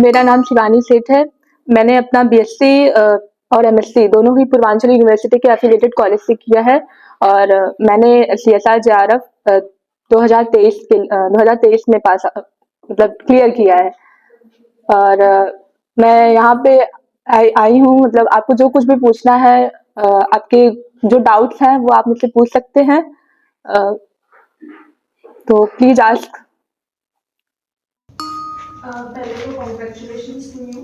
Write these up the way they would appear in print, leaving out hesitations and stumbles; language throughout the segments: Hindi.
मेरा नाम शिवानी सेठ है। मैंने अपना बीएससी और एमएससी दोनों ही पूर्वांचल यूनिवर्सिटी के एफिलिएटेड कॉलेज से किया है और मैंने सीएसआर जेआरएफ 2023 में मतलब क्लियर किया है और मैं यहाँ पे आई हूँ। मतलब आपको जो कुछ भी पूछना है, आपके जो डाउट्स हैं वो आप मुझसे पूछ सकते हैं, तो प्लीज आस्क। पहले तो कॉन्ग्रेचुलेशंस टू यू।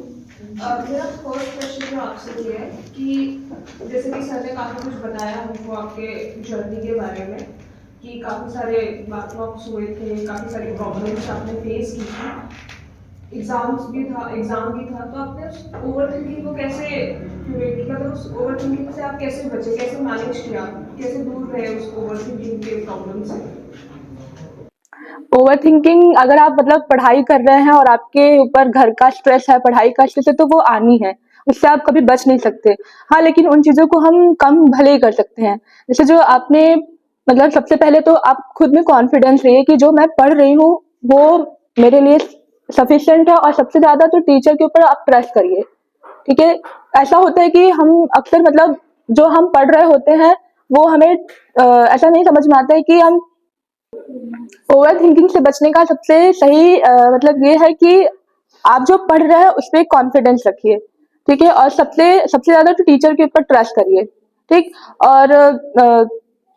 मेरा फर्स्ट क्वेश्चन जो आपसे ये है कि जैसे कि सर ने काफ़ी कुछ बताया हमको आपके जर्नी के बारे में कि काफ़ी सारे बैकलॉग्स हुए थे, काफ़ी सारी प्रॉब्लम्स आपने फेस की थी, एग्ज़ाम भी था, तो आपने उस ओवर थिंकिंग को कैसे मतलब उस ओवर थिंकिंग से आप कैसे बचे, कैसे मैनेज किया, कैसे दूर रहे उस ओवर थिंकिंग के प्रॉब्लम से? ओवर थिंकिंग अगर आप मतलब पढ़ाई कर रहे हैं और आपके ऊपर घर का स्ट्रेस है, पढ़ाई का स्ट्रेस है, तो वो आनी है, उससे आप कभी बच नहीं सकते। हाँ, लेकिन उन चीजों को हम कम भले ही कर सकते हैं। जैसे जो आपने मतलब सबसे पहले तो आप खुद में कॉन्फिडेंस रहिए कि जो मैं पढ़ रही हूँ वो मेरे लिए सफिशिएंट है, और सबसे ज्यादा तो टीचर के ऊपर आप ट्रस्ट करिए। ठीक है। ऐसा होता है कि हम अक्सर मतलब जो हम पढ़ रहे होते हैं वो हमें ऐसा नहीं समझ में आता है कि हम ओवर थिंकिंग से बचने का सबसे सही मतलब ये है कि आप जो पढ़ रहे हैं उस पर कॉन्फिडेंस रखिए। ठीक है। और सबसे सबसे ज्यादा तो टीचर के ऊपर ट्रस्ट करिए। ठीक। और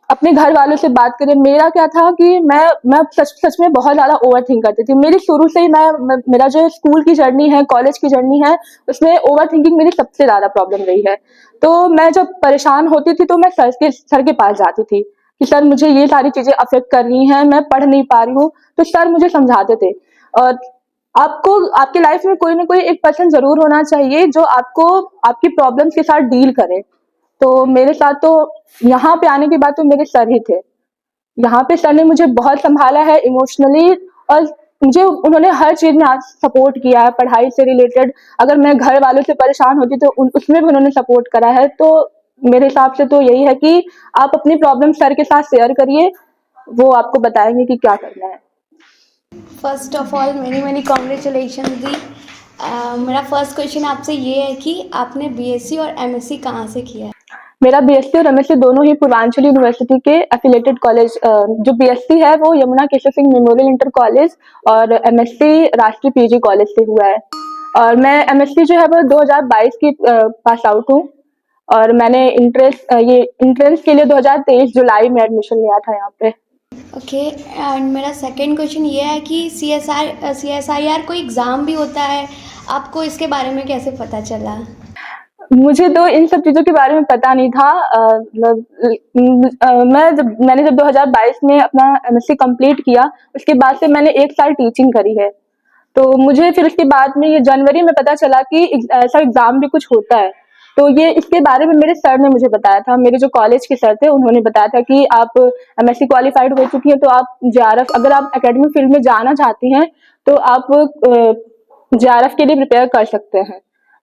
अपने घर वालों से बात करिए। मेरा क्या था कि मैं सच सच में बहुत ज्यादा ओवर थिंक करती थी। मेरी शुरू से ही मेरा जो स्कूल की जर्नी है, कॉलेज की जर्नी है, उसमें ओवर थिंकिंग मेरी सबसे ज्यादा प्रॉब्लम रही है। तो मैं जब परेशान होती थी तो मैं सर के पास जाती थी कि सर मुझे ये सारी चीजें अफेक्ट कर रही हैं, मैं पढ़ नहीं पा रही हूँ। तो सर मुझे समझाते थे। और आपको आपके लाइफ में कोई ना कोई एक पर्सन जरूर होना चाहिए जो आपको आपकी प्रॉब्लम्स के साथ डील करे। तो मेरे साथ तो यहाँ पे आने के बाद तो मेरे सर ही थे। यहाँ पे सर ने मुझे बहुत संभाला है इमोशनली, और मुझे उन्होंने हर चीज में सपोर्ट किया है, पढ़ाई से रिलेटेड। अगर मैं घर वालों से परेशान होती तो उसमें भी उन्होंने सपोर्ट करा है। तो मेरे हिसाब से तो यही है कि आप अपनी प्रॉब्लम सर के साथ शेयर करिए, वो आपको बताएंगे कि क्या करना है। First of all many many congratulation दी। मेरा फर्स्ट क्वेश्चन आपसे ये है कि आपने बीएससी और एमएससी कहाँ से किया है? मेरा बीएससी और एमएससी दोनों ही पूर्वांचल यूनिवर्सिटी के एफिलिएटेड कॉलेज, जो बीएससी है वो Yamuna Keshav Singh memorial inter college और एमएससी राष्ट्रीय पीजी कॉलेज से हुआ है। और मैं एमएससी जो है वो 2022 की पास आउट हूँ, और मैंने इंट्रेंस के लिए 2023 जुलाई में एडमिशन लिया था यहाँ पे। ओके। एंड मेरा सेकंड क्वेश्चन ये है कि सीएसआईआर कोई एग्ज़ाम भी होता है, आपको इसके बारे में कैसे पता चला? मुझे तो इन सब चीजों के बारे में पता नहीं था। मैंने जब 2022 में अपना एमएससी कंप्लीट किया, उसके बाद से मैंने 1 साल टीचिंग करी है। तो मुझे फिर उसके बाद में ये जनवरी में पता चला कि ऐसा एग्जाम भी कुछ होता है। तो ये इसके बारे में मेरे सर ने मुझे बताया था, मेरे जो कॉलेज के सर थे उन्होंने बताया था कि आप एमएससी क्वालिफाइड हो चुकी हैं, तो आप जेआरएफ, अगर आप एकेडमिक फील्ड में जाना चाहती हैं तो आप जेआरएफ के लिए प्रिपेयर कर सकते हैं।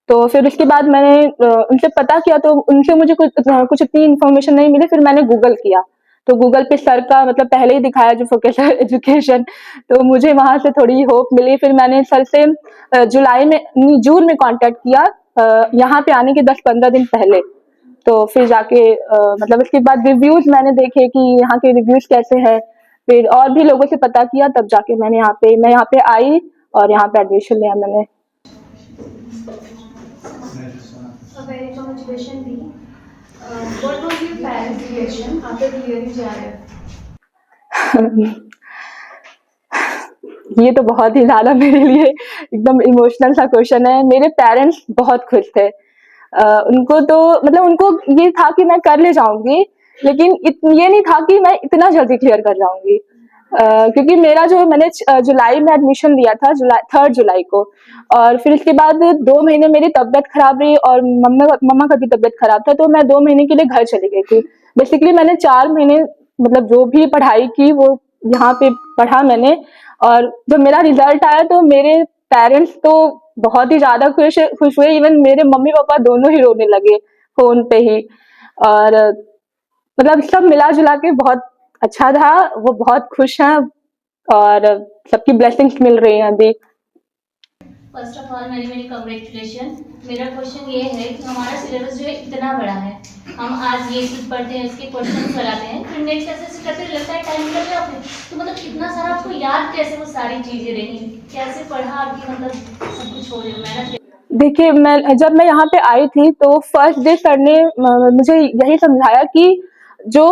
तो फिर उसके बाद मैंने उनसे पता किया, तो उनसे मुझे कुछ इतनी इन्फॉर्मेशन नहीं मिली। फिर मैंने गूगल किया, तो गूगल पे सर का मतलब पहले ही दिखाया जो वोकेशनल एजुकेशन, तो मुझे वहां से थोड़ी होप मिली। फिर मैंने सर से जून में कांटेक्ट किया, यहाँ पे आने के 10-15 दिन पहले। तो फिर जाके मतलब उसके बाद रिव्यूज मैंने देखे कि यहाँ के रिव्यूज कैसे हैं, फिर और भी लोगों से पता किया, तब जाके मैं यहाँ पे आई और यहाँ पे एडमिशन लिया मैंने। A very congratulations, Dee. What was your parents' reaction after clearing JRF? ये तो बहुत ही ज्यादा मेरे लिए एकदम इमोशनल सा क्वेश्चन है। मेरे पेरेंट्स बहुत खुश थे। उनको तो मतलब उनको ये था कि मैं कर ले जाऊंगी, लेकिन ये नहीं था कि मैं इतना जल्दी क्लियर कर जाऊंगी। क्योंकि मेरा जो मैंने जुलाई में एडमिशन लिया था, 3 जुलाई को, और फिर इसके बाद 2 महीने मेरी तबीयत खराब रही और मम्मा का भी तबीयत खराब था, तो मैं 2 महीने के लिए घर चली गई थी। बेसिकली मैंने 4 महीने मतलब जो भी पढ़ाई की वो यहाँ पे पढ़ा मैंने। और जब मेरा रिजल्ट आया तो मेरे पेरेंट्स तो बहुत ही ज्यादा खुश हुए। इवन मेरे मम्मी पापा दोनों ही रोने लगे फोन पे ही। और मतलब सब मिला जुला के बहुत अच्छा था, वो बहुत खुश हैं और सबकी ब्लेसिंग्स मिल रही हैं अभी। First of all many congratulation. मेरा क्वेश्चन ये है कि हमारा सिलेबस जो है इतना बड़ा है, हम आज ये चीज़ पढ़ते हैं, इसके क्वेश्चन कराते हैं, फिर नेक्स्ट ऐसे करते लगता है टाइम निकल गया फिर, तो मतलब इतना सारा आपको याद कैसे वो सारी चीज़ें रही, कैसे पढ़ा आपकी, मतलब सब कुछ हो रही मेहनत। देखिए, जब मैं यहाँ पे आई थी तो फर्स्ट डे सर ने मुझे यही समझाया कि जो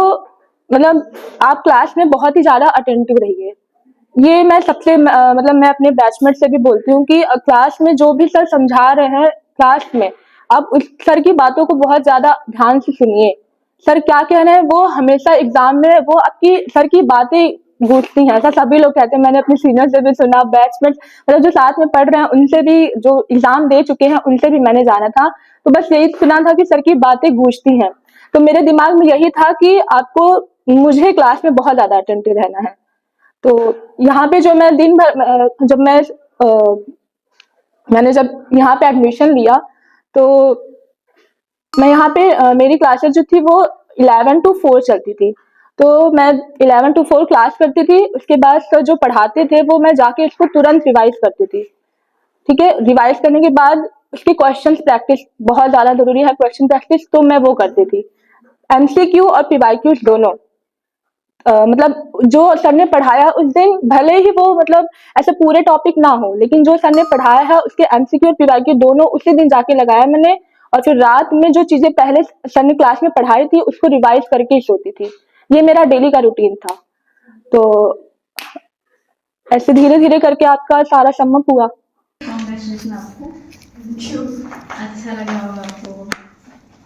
मतलब आप क्लास में बहुत ही ज़्यादा अटेंटिव रहिए। ये मैं सबसे मतलब मैं अपने बैचमेट से भी बोलती हूँ कि क्लास में जो भी सर समझा रहे हैं क्लास में, आप उस सर की बातों को बहुत ज़्यादा ध्यान से सुनिए। सर क्या कह रहे हैं वो हमेशा एग्जाम में वो आपकी सर की बातें गूंजती हैं, ऐसा सभी लोग कहते हैं। मैंने अपने सीनियर से भी सुना, बैचमेट मतलब जो साथ में पढ़ रहे हैं उनसे भी, जो एग्जाम दे चुके हैं उनसे भी मैंने जाना था, तो बस यही सुना था कि सर की बातें गूंजती हैं। तो मेरे दिमाग में यही था कि आपको मुझे क्लास में बहुत ज्यादा अटेंटिव रहना है। तो यहाँ पे जो मैं दिन भर जब मैंने जब यहाँ पे एडमिशन लिया तो मैं यहाँ पे मेरी क्लासेस जो थी वो 11 to 4 चलती थी। तो मैं 11 to 4 क्लास करती थी, उसके बाद सर जो पढ़ाते थे वो मैं जाके उसको तुरंत रिवाइज करती थी। ठीक है, रिवाइज करने के बाद उसकी क्वेश्चन प्रैक्टिस बहुत ज्यादा जरूरी है, क्वेश्चन प्रैक्टिस तो मैं वो करती थी। एमसीक्यू और पीवाईक्यूज दोनों मतलब जो सर ने पढ़ाया उस दिन, भले ही वो मतलब ऐसे पूरे टॉपिक ना हो, लेकिन जो सर ने पढ़ाया है उसके एमसीक्यू और पीवाईक्यू दोनों उसी दिन जाके लगाया मैंने। और फिर रात में जो चीजें पहले सर ने क्लास में पढ़ाई थी उसको रिवाइज करके ही सोती थी। ये मेरा डेली का रूटीन था। तो ऐसे धीरे धीरे करके आपका सारा सम्मत हुआ। कॉन्ग्रेचुलेशन आपको। अच्छा लगा होगा आपको।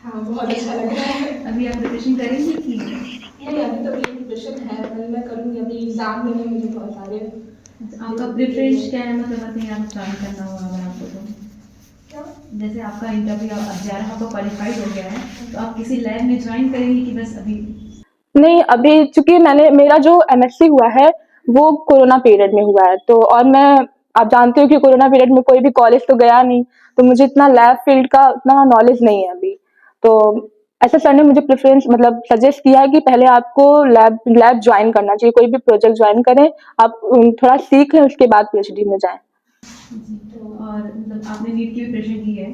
हाँ, बहुत अच्छा लग रहा है। अभी आप प्रिपरेशन करेंगी कि नहीं, अभी तो मेरी प्रिपरेशन है, पर मैं करूँगी। अभी एग्जाम देने में मुझे बहुत सारे आपका प्रिपरेशन क्या है, मतलब अभी आप ज्वाइन करना होगा अगर आपको, तो क्या जैसे आपका इंटरव्यू अब 11 आपका क्वालिफाइड हो गया है, तो आप किसी लैब में ज्वाइन करेंगी कि बस अभी? नहीं, अभी चूंकि मेरा जो एमएससी हुआ है वो कोरोना पीरियड में हुआ है, तो और मैं, आप जानते हो कि कोरोना पीरियड में कोई भी कॉलेज तो गया नहीं, तो मुझे इतना लैब फील्ड का उतना नॉलेज नहीं है अभी। तो ऐसा सर ने मुझे प्रेफरेंस मतलब सजेस्ट किया है कि पहले आपको लैब ज्वाइन करना चाहिए, कोई भी प्रोजेक्ट ज्वाइन करें, आप थोड़ा सीख लें, उसके बाद पीएचडी में जाएं। और मतलब आपने नीट की प्रिपरेशन की है,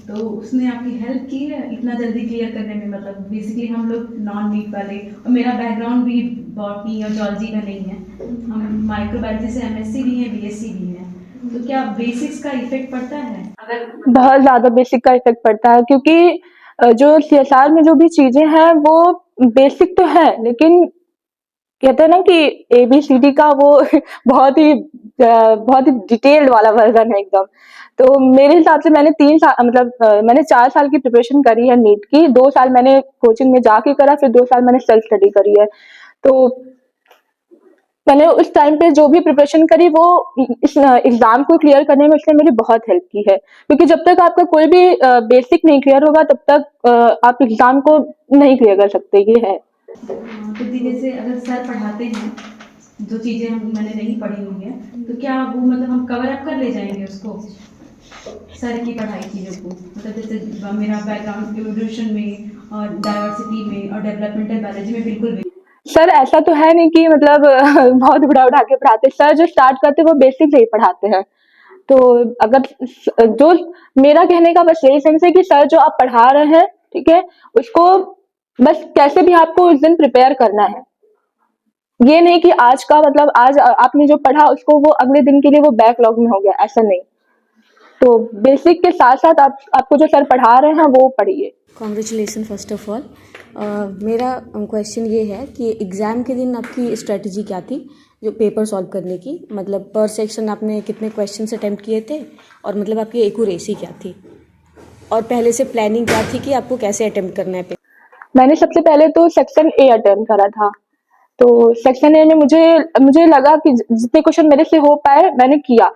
तो उसने आपकी हेल्प की है इतना जल्दी क्लियर करने में? मतलब बेसिकली हम लोग नॉन नीट वाले, और मेरा बैकग्राउंड भी बॉटनी और जूलॉजी का नहीं है, हम माइक्रोबायोलॉजी से एमएससी भी है, बीएससी भी है, तो क्या बेसिक्स का इफेक्ट पड़ता है? बहुत ज्यादा बेसिक का इफेक्ट पड़ता है, क्योंकि जो सीएसआर में जो भी चीजें हैं वो बेसिक तो है, लेकिन कहते हैं ना कि एबीसीडी का वो बहुत ही डिटेल्ड वाला वर्जन है एकदम। तो मेरे हिसाब से मैंने 3 साल मतलब मैंने 4 साल की प्रिपरेशन करी है नीट की। 2 साल मैंने कोचिंग में जाके करा, फिर 2 साल मैंने सेल्फ स्टडी करी है। तो मैंने उस टाइम पे जो भी प्रिपरेशन करी वो इस एग्जाम को क्लियर करने में उसने मेरी बहुत हेल्प की है, क्योंकि जब तक आपका कोई भी बेसिक नहीं क्लियर होगा तब तक आप एग्जाम को नहीं क्लियर कर सकते। ये है। तो धीरे से अगर सर पढ़ाते हैं जो चीज़ें मैंने नहीं पढ़ी हुई है, तो क्या वो मतलब हम कवर अप कर ले जाएंगे उसको, सर की पढ़ाई चीज़ों को? मतलब जैसे मेरा बैकग्राउंड एवोल्यूशन में और डाइवर्सिटी में और डेवलपमेंटल बायोलॉजी में बिल्कुल भी। सर ऐसा तो है नहीं कि मतलब बहुत उड़ा उड़ा के पढ़ाते। सर जो स्टार्ट करते हैं वो बेसिक से ही पढ़ाते हैं। तो अगर जो मेरा कहने का बस यही सेंस है कि सर जो आप पढ़ा रहे हैं, ठीक है, उसको बस कैसे भी आपको उस दिन प्रिपेयर करना है। ये नहीं कि आज का मतलब आज आपने जो पढ़ा उसको वो अगले दिन के लिए वो बैकलॉग में हो गया, ऐसा नहीं। तो बेसिक के साथ साथ आपको जो सर पढ़ा रहे हैं वो पढ़िए। Congratulation first of all. मेरा क्वेश्चन ये है कि एग्ज़ाम के दिन आपकी स्ट्रेटजी क्या थी जो पेपर सॉल्व करने की? मतलब पर सेक्शन आपने कितने क्वेश्चन अटैम्प्ट किए थे, और मतलब आपकी एक्यूरेसी क्या थी, और पहले से प्लानिंग क्या थी कि आपको कैसे अटैम्प्ट करना है? मैंने सबसे पहले तो सेक्शन ए अटेम्प्ट करा था। तो सेक्शन ए में मुझे लगा कि जितने क्वेश्चन मेरे से हो पाए मैंने किया।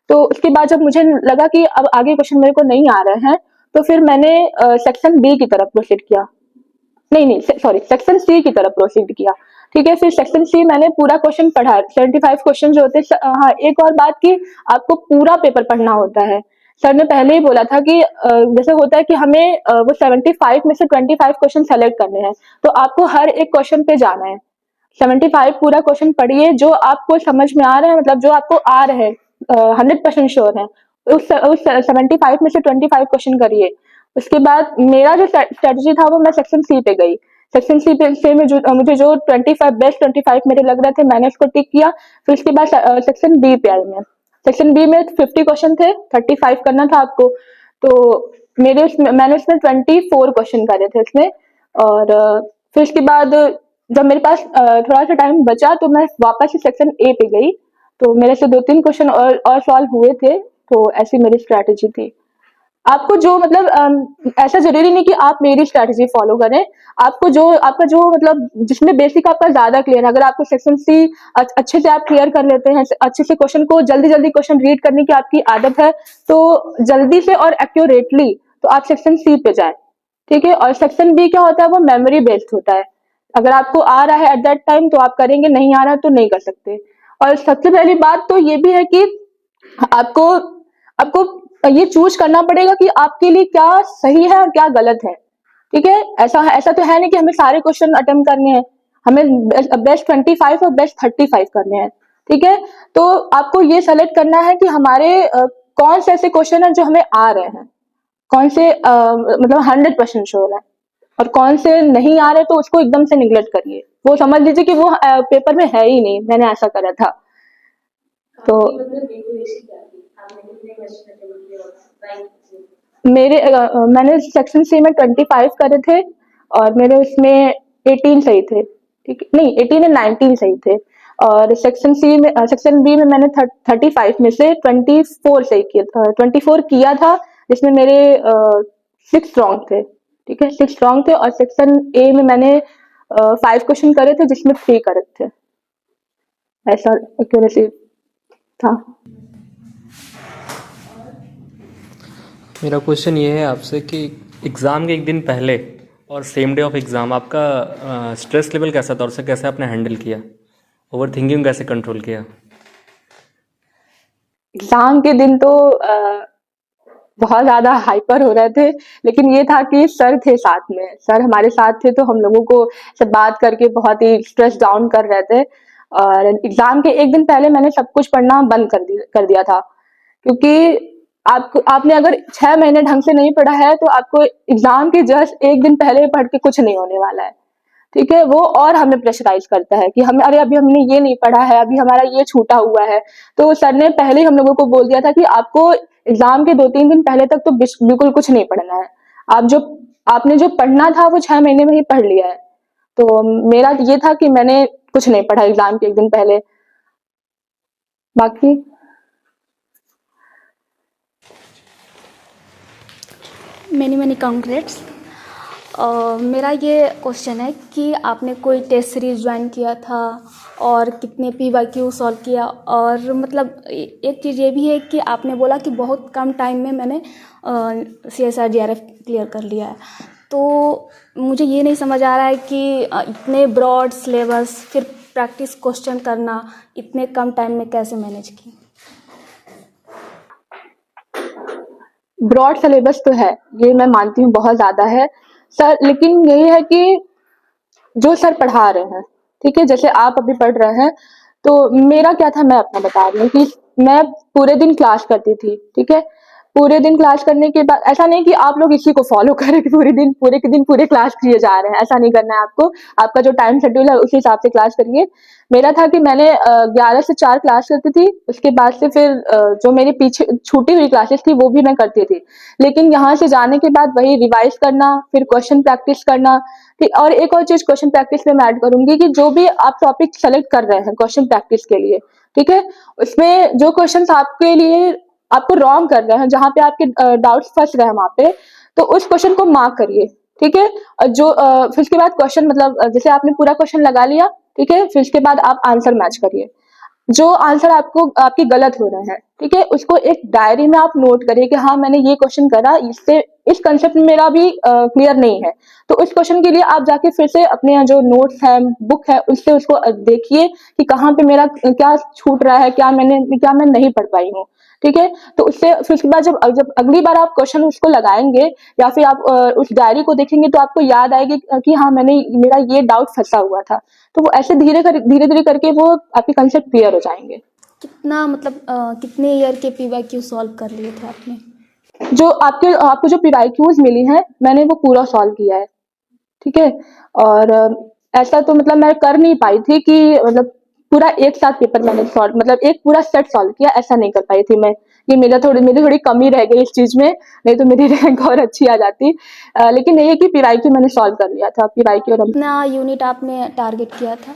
तो उसके बाद जब मुझे लगा कि अब आगे क्वेश्चन मेरे को नहीं आ रहे हैं, तो फिर मैंने सेक्शन बी की तरफ प्रोसीड किया। नहीं सॉरी, सेक्शन सी की तरफ प्रोसीड किया। ठीक है, फिर सेक्शन सी मैंने पूरा क्वेश्चन पढ़ा, 75 क्वेश्चन जो होते हैं। हाँ, एक और बात कि आपको पूरा पेपर पढ़ना होता है। सर ने पहले ही बोला था कि जैसे होता है कि हमें वो 75 में से 25 क्वेश्चन सेलेक्ट करने हैं, तो आपको हर एक क्वेश्चन पे जाना है। 75 पूरा क्वेश्चन पढ़िए, जो आपको समझ में आ रहा है, मतलब जो आपको आ रहे हैं 100% श्योर है, उस 75 में से 25 क्वेश्चन करिए। उसके बाद मेरा जो स्ट्रेटजी था वो मैं सेक्शन सी पे गई। सेक्शन सी पे से मुझे जो 25 बेस्ट 25 मेरे लग रहे थे, मैंने उसको टिक किया। फिर उसके बाद सेक्शन बी पे आई मैं। सेक्शन बी में 50 क्वेश्चन थे, 35 करना था आपको। तो मैंने उसमें 24 क्वेश्चन करे थे उसमें। और फिर उसके बाद जब मेरे पास थोड़ा सा टाइम बचा तो मैं वापस से सेक्शन ए पे गई। तो मेरे से 2-3 क्वेश्चन और सॉल्व हुए थे। तो ऐसी मेरी स्ट्रैटेजी थी। आपको जो मतलब ऐसा जरूरी नहीं कि आप मेरी स्ट्रैटेजी फॉलो करें। आपको जो आपका जो मतलब जिसमें बेसिक आपका ज्यादा क्लियर है, अगर आपको सेक्शन सी अच्छे से आप क्लियर कर लेते हैं, अच्छे से क्वेश्चन को जल्दी जल्दी क्वेश्चन रीड करने की आपकी आदत है, तो जल्दी से और एक्यूरेटली तो आप सेक्शन सी पे जाए। ठीक है। और सेक्शन बी क्या होता है, वो मेमोरी बेस्ड होता है। अगर आपको आ रहा है एट दैट टाइम तो आप करेंगे, नहीं आ रहा है तो नहीं कर सकते। और सबसे पहली बात तो ये भी है कि आपको आपको ये चूज करना पड़ेगा कि आपके लिए क्या सही है और क्या गलत है। ठीक है। ऐसा तो है नहीं कि हमें सारे क्वेश्चन अटेम्प्ट करने हैं। हमें बेस्ट 25 और बेस्ट 35 करने हैं। ठीक है। तो आपको ये सेलेक्ट करना है कि हमारे कौन से ऐसे क्वेश्चन है जो हमें आ रहे हैं, कौन से मतलब 100% श्योर है, और कौन से नहीं आ रहे तो उसको एकदम से निगलेक्ट करिए। वो समझ लीजिए कि वो पेपर में है ही नहीं, मैंने ऐसा करा था। तो मैंने सेक्शन सी में 25 करे थे और मेरे उसमें 18 सही थे। ठीक है, नहीं 18 और 19 सही थे। और सेक्शन बी में मैंने 35 में से 24 सही किया, 24 किया था, जिसमें मेरे 6 रॉन्ग थे। ठीक है, 6 रॉन्ग थे। और सेक्शन ए में मैंने 5 क्वेश्चन करे थे जिसमें 3 करेक्ट थे। ऐसा एक्यूरेसी था। मेरा क्वेश्चन ये है आपसे कि एग्ज़ाम के एक दिन पहले और सेम डे ऑफ एग्ज़ाम आपका स्ट्रेस लेवल कैसा था और उसे कैसे आपने हैंडल किया, ओवर थिंकिंग कैसे कंट्रोल किया? एग्जाम के दिन तो बहुत ज्यादा हाइपर हो रहे थे, लेकिन ये था कि सर थे साथ में, सर हमारे साथ थे तो हम लोगों को सब बात करके बहुत ही स्ट्रेस डाउन कर रहे थे। और एग्जाम के एक दिन पहले मैंने सब कुछ पढ़ना बंद कर दिया था, क्योंकि आपने अगर 6 महीने ढंग से नहीं पढ़ा है तो आपको एग्जाम के जस्ट एक दिन पहले पढ़ के कुछ नहीं होने वाला है। ठीक है, वो और हमें प्रेशराइज करता है कि हमें, अरे अभी हमने ये नहीं पढ़ा है, अभी हमारा ये छूटा हुआ है। तो सर ने पहले ही हम लोगों को बोल दिया था कि आपको एग्जाम के 2-3 दिन पहले तक तो बिल्कुल कुछ नहीं पढ़ना है। आपने जो पढ़ना था वो 6 महीने में ही पढ़ लिया है। तो मेरा ये था कि मैंने कुछ नहीं पढ़ा एग्जाम के एक दिन पहले। बाकी मैनी कांग्रेट्स। मेरा ये क्वेश्चन है कि आपने कोई टेस्ट सीरीज ज्वाइन किया था और कितने PYQ सॉल्व किया, और मतलब एक चीज़ ये भी है कि आपने बोला कि बहुत कम टाइम में मैंने CSR GRF क्लियर कर लिया है। तो मुझे ये नहीं समझ आ रहा है कि इतने ब्रॉड सिलेबस फिर प्रैक्टिस क्वेश्चन करना इतने कम टाइम में कैसे मैनेज की? ब्रॉड सिलेबस तो है, ये मैं मानती हूँ बहुत ज्यादा है सर, लेकिन यही है कि जो सर पढ़ा रहे हैं, ठीक है, जैसे आप अभी पढ़ रहे हैं, तो मेरा क्या था मैं अपना बता रही हूँ कि मैं पूरे दिन क्लास करती थी। ठीक है, पूरे दिन क्लास करने के बाद ऐसा नहीं कि आप लोग इसी को फॉलो करें कि पूरे के दिन पूरे क्लास किए जा रहे हैं, ऐसा नहीं करना है आपको। आपका जो टाइम शेड्यूल है उस हिसाब से क्लास करिए। मेरा था कि मैंने 11 से 4 क्लास करती थी, उसके बाद से फिर जो मेरी पीछे छूटी हुई क्लासेस थी वो भी मैं करती थी। लेकिन यहाँ से जाने के बाद वही रिवाइज करना, फिर क्वेश्चन प्रैक्टिस करना। ठीक, और एक और चीज क्वेश्चन प्रैक्टिस में मैं ऐड करूंगी कि जो भी आप टॉपिक सेलेक्ट कर रहे हैं क्वेश्चन प्रैक्टिस के लिए, ठीक है, उसमें जो क्वेश्चन आपके लिए आपको रॉन्ग कर रहे हैं, जहाँ पे आपके डाउट्स फंस रहे हैं वहां पे, तो उस क्वेश्चन को मार्क करिए। ठीक है, और जो फिर उसके बाद क्वेश्चन मतलब जैसे आपने पूरा क्वेश्चन लगा लिया, ठीक है, फिर उसके बाद आप आंसर मैच करिए। जो आंसर आपके गलत हो रहे हैं, ठीक है, उसको एक डायरी में आप नोट करिए कि हाँ मैंने ये क्वेश्चन करा, इससे इस कंसेप्ट में मेरा भी क्लियर नहीं है। तो उस क्वेश्चन के लिए आप जाके फिर से अपने जो नोट्स है, बुक है, उससे उसको देखिए कि कहाँ पे मेरा क्या छूट रहा है, क्या मैं नहीं पढ़ पाई हूँ। ठीक है, तो उससे फिर उसके बाद जब अगली बार आप क्वेश्चन उसको लगाएंगे या फिर आप उस डायरी को देखेंगे तो आपको याद आएगी कि हाँ मेरा ये डाउट फंसा हुआ था। तो वो ऐसे धीरे धीरे करके वो आपके कंसेप्ट क्लियर हो जाएंगे। कितना मतलब कितने ईयर के PYQ सॉल्व कर लिए थे आपने? जो आपको जो PYQs मिली हैं, मैंने वो पूरा सॉल्व किया है, ठीक है। और ऐसा तो मतलब मैं कर नहीं पाई थी कि मतलब पूरा एक साथ पेपर मैंने सॉल्व, मतलब एक पूरा सेट सॉल्व किया, ऐसा नहीं कर पाई थी मैं। ये मेरी थोड़ी कमी रह गई इस चीज में, नहीं तो मेरी रैंक और अच्छी आ जाती। लेकिन ये है कि PYQ मैंने सॉल्व कर लिया था, PYQ और कितना यूनिट आपने टारगेट किया था?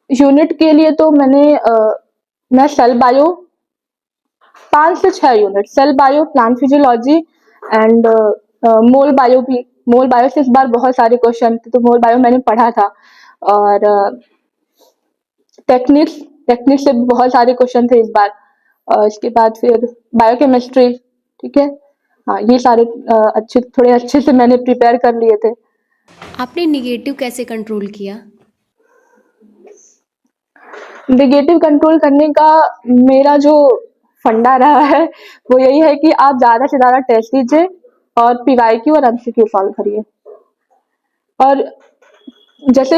यूनिट के लिए तो मैं सेल बायो 5 से 6 unit, cell bio, plant physiology and mol bio भी। मोल बायो से इस बार बहुत सारे क्वेश्चन थे, तो मोल बायो मैंने पढ़ा था। और टेक्निक्स से भी बहुत सारे क्वेश्चन थे इस बार। और इसके बाद फिर बायोकेमिस्ट्री, ठीक है। हाँ, ये सारे थोड़े अच्छे से मैंने प्रिपेयर कर लिए थे। आपने निगेटिव कैसे कंट्रोल किया? नेगेटिव कंट्रोल करने का मेरा जो फंडा रहा है वो यही है कि आप ज़्यादा से ज़्यादा टेस्ट दीजिए और PYQ और MCQ सॉल्व करिए। और जैसे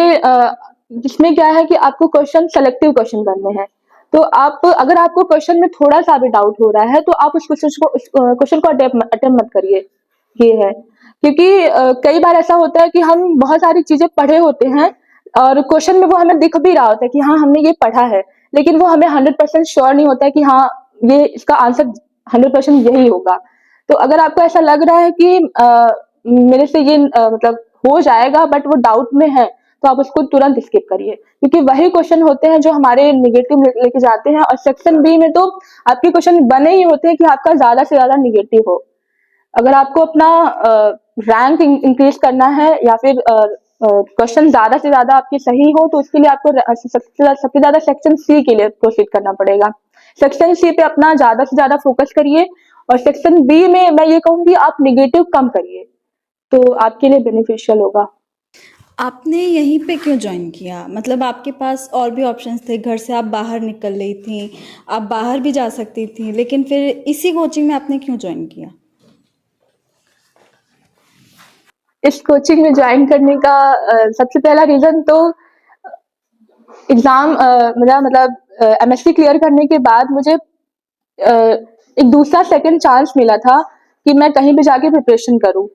इसमें क्या है कि आपको क्वेश्चन सेलेक्टिव क्वेश्चन करने हैं, तो आप अगर आपको क्वेश्चन में थोड़ा सा भी डाउट हो रहा है तो आप उस क्वेश्चन को अटेम्प्ट मत करिए। ये है क्योंकि कई बार ऐसा होता है कि हम बहुत सारी चीजें पढ़े होते हैं और क्वेश्चन में वो हमें दिख भी रहा होता है कि हाँ हमने ये पढ़ा है, लेकिन वो हमें 100% श्योर नहीं होता है कि हाँ ये इसका आंसर 100% यही होगा। तो अगर आपको ऐसा लग रहा है कि मेरे से ये मतलब हो जाएगा बट वो डाउट में है, तो आप उसको तुरंत स्किप करिए, क्योंकि वही क्वेश्चन होते हैं जो हमारे निगेटिव लेके जाते हैं। और सेक्शन बी में तो आपके क्वेश्चन बने ही होते हैं कि आपका ज्यादा से ज्यादा निगेटिव हो। अगर आपको अपना रैंक इंक्रीज करना है या फिर क्वेश्चन ज्यादा से ज्यादा आपके सही हो, तो उसके लिए आपको सबसे ज्यादा सेक्शन सी के लिए प्रोसीड करना पड़ेगा। सेक्शन सी पे अपना ज्यादा से ज्यादा फोकस करिए और सेक्शन बी में मैं ये कहूंगी आप निगेटिव कम करिए, तो आपके लिए बेनिफिशियल होगा। आपने यहीं पे क्यों ज्वाइन किया? मतलब आपके पास और भी ऑप्शंस थे, घर से आप बाहर निकल रही थी, आप बाहर भी जा सकती थी, लेकिन फिर इसी कोचिंग में आपने क्यों ज्वाइन किया? इस कोचिंग में ज्वाइन करने का सबसे पहला रीजन तो एग्जाम मेरा मतलब MSc क्लियर करने के बाद मुझे एक दूसरा सेकंड चांस मिला था कि मैं कहीं भी जाके प्रिपरेशन करूं,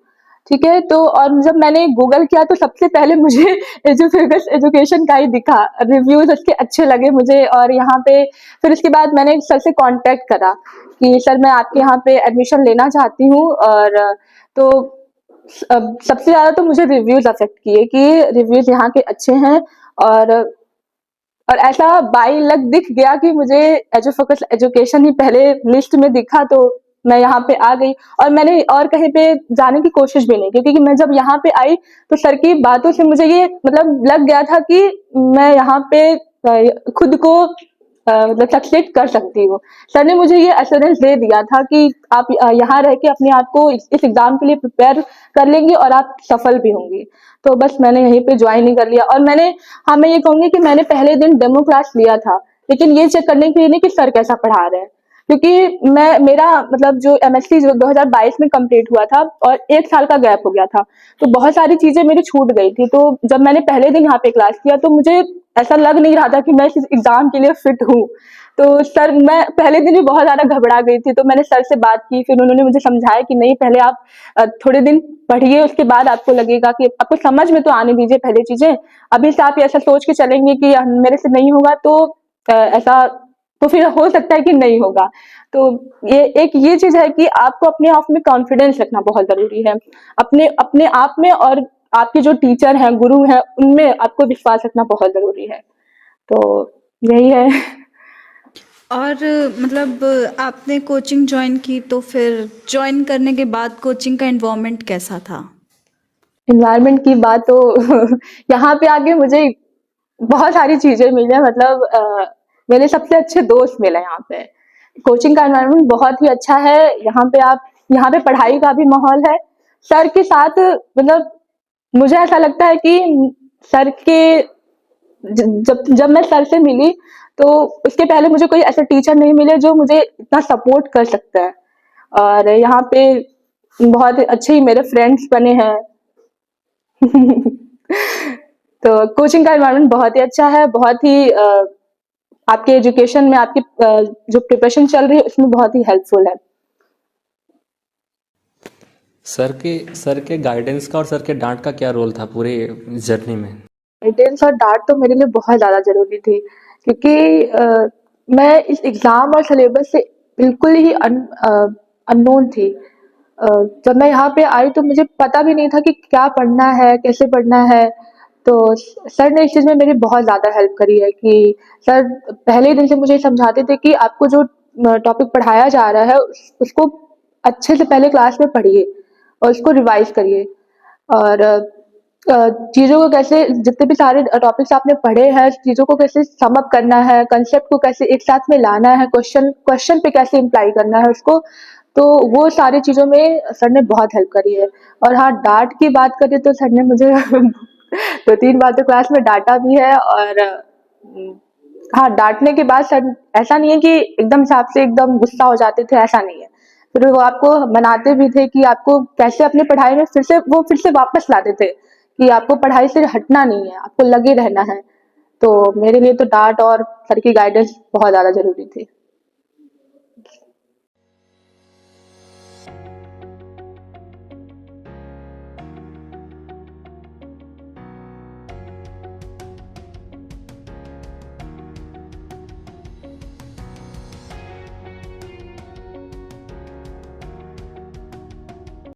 ठीक है। तो और जब मैंने गूगल किया तो सबसे पहले मुझे एजुफिगस एजुकेशन का ही दिखा, रिव्यूज उसके अच्छे लगे मुझे। और यहाँ पे फिर उसके बाद मैंने सर से कांटेक्ट करा कि सर मैं आपके यहाँ पे एडमिशन लेना चाहती हूँ। और तो सबसे ज्यादा तो मुझे रिव्यूज अफेक्ट किए कि रिव्यूज यहाँ के अच्छे हैं। और ऐसा बाई लक दिख गया कि मुझे एजुफोकस एजुकेशन ही पहले लिस्ट में दिखा, तो मैं यहाँ पे आ गई। और मैंने और कहीं पे जाने की कोशिश भी नहीं की, क्योंकि मैं जब यहाँ पे आई तो सर की बातों से मुझे ये मतलब लग गया था कि मैं यहाँ पे खुद को मतलब सक्सेस कर सकती हूँ। सर ने मुझे ये एश्योरेंस दे दिया था कि आप यहाँ रह के अपने आप को इस एग्जाम के लिए प्रिपेयर कर लेंगी और आप सफल भी होंगी। तो बस मैंने यहीं पे ज्वाइन ही कर लिया। और मैं ये कहूंगी कि मैंने पहले दिन डेमो क्लास लिया था, लेकिन ये चेक करने के लिए नहीं कि सर कैसा पढ़ा रहे हैं, क्योंकि मेरा मतलब जो MSc जो 2022 में कंप्लीट हुआ था और 1 साल का गैप हो गया था, तो बहुत सारी चीजें मेरी छूट गई थी। तो जब मैंने पहले दिन यहाँ पे क्लास किया तो मुझे ऐसा लग नहीं रहा था कि मैं इस एग्जाम के लिए फिट हूँ। तो सर मैं पहले दिन भी बहुत ज्यादा घबरा गई थी, तो मैंने सर से बात की, फिर उन्होंने मुझे समझाया कि नहीं पहले आप थोड़े दिन पढ़िए, उसके बाद आपको लगेगा कि आपको समझ में तो आने दीजिए पहले चीजें। अभी से आप ऐसा सोच के चलेंगे कि मेरे से नहीं होगा, तो ऐसा तो फिर हो सकता है कि नहीं होगा। तो ये चीज है कि आपको अपने आप में कॉन्फिडेंस रखना बहुत जरूरी है, अपने आप में। और आपके जो टीचर हैं, गुरु हैं, उनमें आपको विश्वास रखना बहुत जरूरी है। तो यही है। और मतलब आपने कोचिंग ज्वाइन की, तो फिर ज्वाइन करने के बाद कोचिंग का एनवायरनमेंट कैसा था? एनवायरनमेंट की बात तो यहाँ पे आके मुझे बहुत सारी चीजें मिली है। मतलब मेरे सबसे अच्छे दोस्त मिले यहाँ पे। कोचिंग का एनवायरनमेंट बहुत ही अच्छा है। यहाँ पे पढ़ाई का भी माहौल है। सर के साथ मतलब मुझे ऐसा लगता है कि सर के जब मैं सर से मिली तो उसके पहले मुझे कोई ऐसे टीचर नहीं मिले जो मुझे इतना सपोर्ट कर सकता है। और यहाँ पे बहुत अच्छे ही मेरे फ्रेंड्स बने हैं। तो कोचिंग का एनवायरनमेंट बहुत ही अच्छा है, बहुत ही आपके एजुकेशन में आपकी जो प्रिपरेशन चल रही है उसमें बहुत ही हेल्पफुल है। सर के गाइडेंस का और सर के डांट का क्या रोल था पूरे जर्नी में? गाइडेंस और डांट तो मेरे लिए बहुत ज़्यादा ज़रूरी थी, क्योंकि मैं इस एग्ज़ाम और सिलेबस से बिल्कुल ही अननोन थी। जब मैं यहाँ पे आई तो मुझे पता भी नहीं था कि क्या पढ़ना है, कैसे पढ़ना है। तो सर ने इस चीज़ में मेरी बहुत ज़्यादा हेल्प करी है कि सर पहले ही दिन से मुझे समझाते थे कि आपको जो टॉपिक पढ़ाया जा रहा है उसको अच्छे से पहले क्लास में पढ़िए और उसको रिवाइज़ करिए। और चीज़ों को कैसे, जितने भी सारे टॉपिक्स आपने पढ़े हैं, चीज़ों को कैसे सम अप करना है, कंसेप्ट को कैसे एक साथ में लाना है, क्वेश्चन पे कैसे इम्प्लाई करना है उसको, तो वो सारी चीज़ों में सर ने बहुत हेल्प करी है। और हाँ, डांट की बात करें तो सर ने मुझे 2-3 बार तो क्लास में डांटा भी है। और हाँ, डांटने के बाद सर ऐसा नहीं है कि एकदम से आपसे एकदम गुस्सा हो जाते थे, ऐसा नहीं है। फिर वो आपको मनाते भी थे कि आपको कैसे अपनी पढ़ाई में फिर से वापस लाते थे कि आपको पढ़ाई से हटना नहीं है, आपको लगे रहना है। तो मेरे लिए तो डांट और सर की गाइडेंस बहुत ज़्यादा ज़रूरी थी।